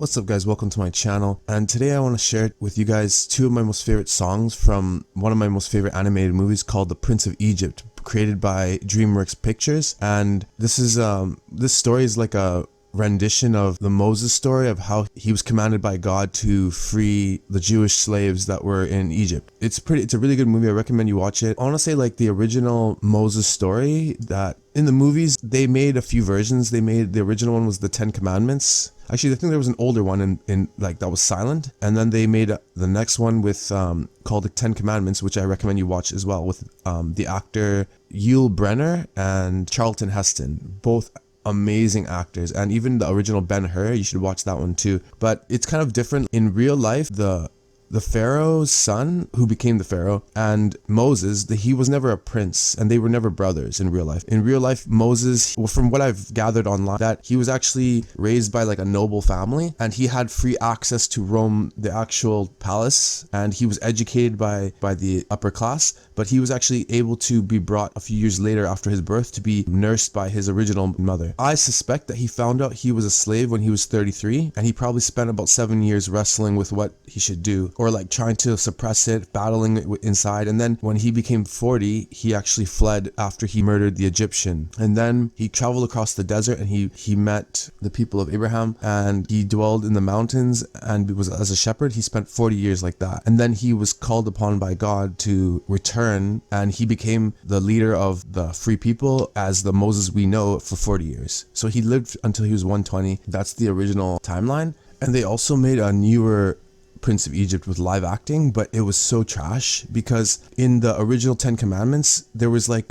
What's up guys, welcome to my channel, and today I want to share with you guys two of my most favorite songs from one of my most favorite animated movies called The Prince of Egypt, created by DreamWorks Pictures. And this story is like a rendition of the Moses story of how he was commanded by God to free the Jewish slaves that were in Egypt. It's a really good movie. I recommend you watch it. I want to say like the original Moses story, that in the movies they made a few versions. The original one was the 10 Commandments. Actually, I think there was an older one in like that was silent, and then they made the next one with called the 10 Commandments, which I recommend you watch as well, with the actor Yul Brynner and Charlton Heston, both amazing actors. And even the original Ben-Hur, you should watch that one too. But it's kind of different in real life. The Pharaoh's son, who became the Pharaoh, and Moses, he was never a prince, and they were never brothers in real life. In real life, Moses, from what I've gathered online, that he was actually raised by like a noble family, and he had free access to roam the actual palace, and he was educated by the upper class, but he was actually able to be brought a few years later after his birth to be nursed by his original mother. I suspect that he found out he was a slave when he was 33, and he probably spent about 7 years wrestling with what he should do, or like trying to suppress it, battling it inside. And then when he became 40, he actually fled after he murdered the Egyptian. And then he traveled across the desert, and he met the people of Abraham, and he dwelled in the mountains, and was as a shepherd. He spent 40 years like that. And then he was called upon by God to return, and he became the leader of the free people as the Moses we know for 40 years. So he lived until he was 120. That's the original timeline. And they also made a newer Prince of Egypt with live acting, but it was so trash, because in the original 10 Commandments there was like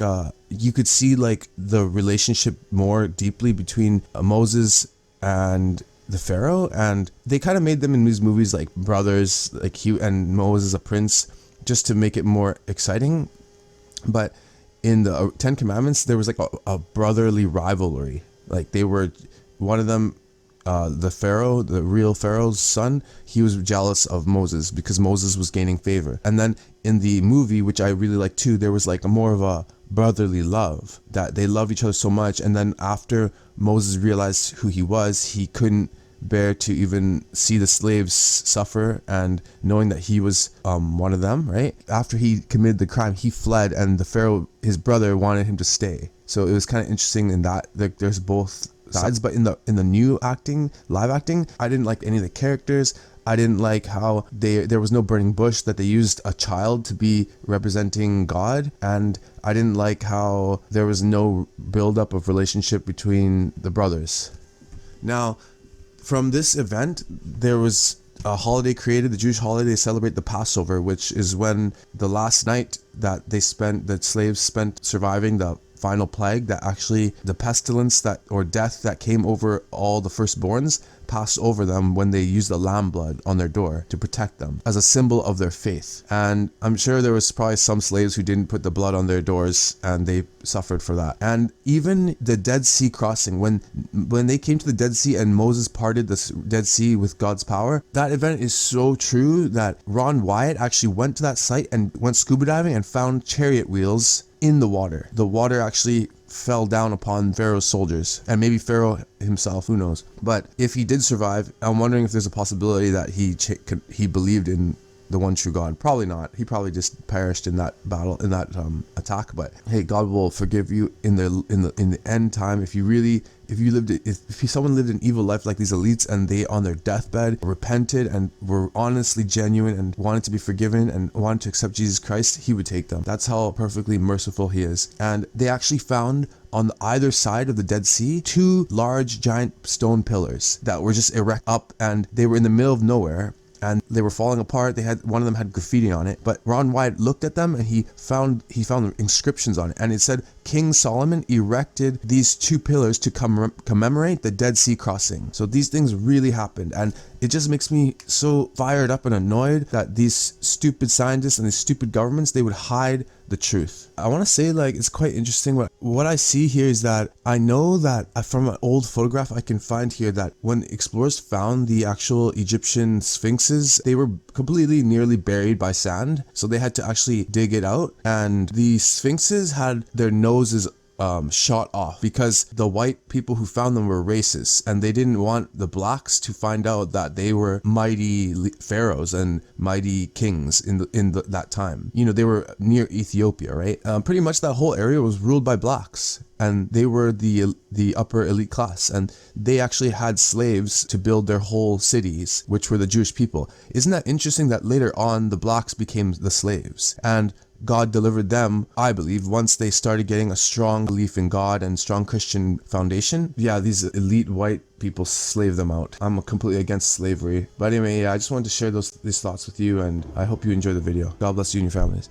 you could see like the relationship more deeply between Moses and the Pharaoh, and they kind of made them in these movies like brothers, like he and Moses a prince, just to make it more exciting. But in the 10 Commandments there was like a brotherly rivalry. Like they were, one of them, the Pharaoh, the real Pharaoh's son, he was jealous of Moses because Moses was gaining favor. And then in the movie, which I really like too, there was like more of a brotherly love, that they love each other so much. And then after Moses realized who he was, he couldn't bear to even see the slaves suffer, and knowing that he was one of them, right? After he committed the crime, he fled, and the Pharaoh, his brother, wanted him to stay. So it was kind of interesting in that there's both sides. But in the new acting, live acting, I didn't like any of the characters. I didn't like how there was no burning bush, that they used a child to be representing God, and I didn't like how there was no buildup of relationship between the brothers. Now, from this event, there was a holiday created, the Jewish holiday. They celebrate the Passover, which is when the last night that slaves spent surviving the final plague, that actually the pestilence or death that came over all the firstborns passed over them when they used the lamb blood on their door to protect them as a symbol of their faith. And I'm sure there was probably some slaves who didn't put the blood on their doors, and they suffered for that. And even the Dead Sea crossing, when they came to the Dead Sea and Moses parted the Dead Sea with God's power, that event is so true that Ron Wyatt actually went to that site and went scuba diving and found chariot wheels in the water. The water actually fell down upon Pharaoh's soldiers, and maybe Pharaoh himself, who knows. But if he did survive, I'm wondering if there's a possibility that he believed in the one true God. Probably not. He probably just perished in that battle, in that attack. But hey, God will forgive you in the end time. If someone lived an evil life like these elites, and they on their deathbed repented and were honestly genuine and wanted to be forgiven and wanted to accept Jesus Christ, he would take them. That's how perfectly merciful he is. And they actually found on either side of the Dead Sea 2 large giant stone pillars that were just erect up, and they were in the middle of nowhere, and they were falling apart. One of them had graffiti on it, but Ron Wyatt looked at them, and he found inscriptions on it, and it said King Solomon erected these 2 pillars to commemorate the Dead Sea crossing. So these things really happened, and it just makes me so fired up and annoyed that these stupid scientists and these stupid governments, they would hide the truth. I want to say, like, it's quite interesting. What I see here is that I know that from an old photograph I can find here, that when explorers found the actual Egyptian sphinxes, they were completely nearly buried by sand. So they had to actually dig it out, and the sphinxes had their noses shot off because the white people who found them were racist, and they didn't want the blacks to find out that they were mighty pharaohs and mighty kings in that time. You know, they were near Ethiopia, right? Pretty much that whole area was ruled by blacks, and they were the upper elite class, and they actually had slaves to build their whole cities, which were the Jewish people. Isn't that interesting that later on the blacks became the slaves, and God delivered them, I believe, once they started getting a strong belief in God and strong Christian foundation. Yeah, these elite white people slave them out. I'm completely against slavery. But anyway, yeah, I just wanted to share these thoughts with you, and I hope you enjoy the video. God bless you and your families.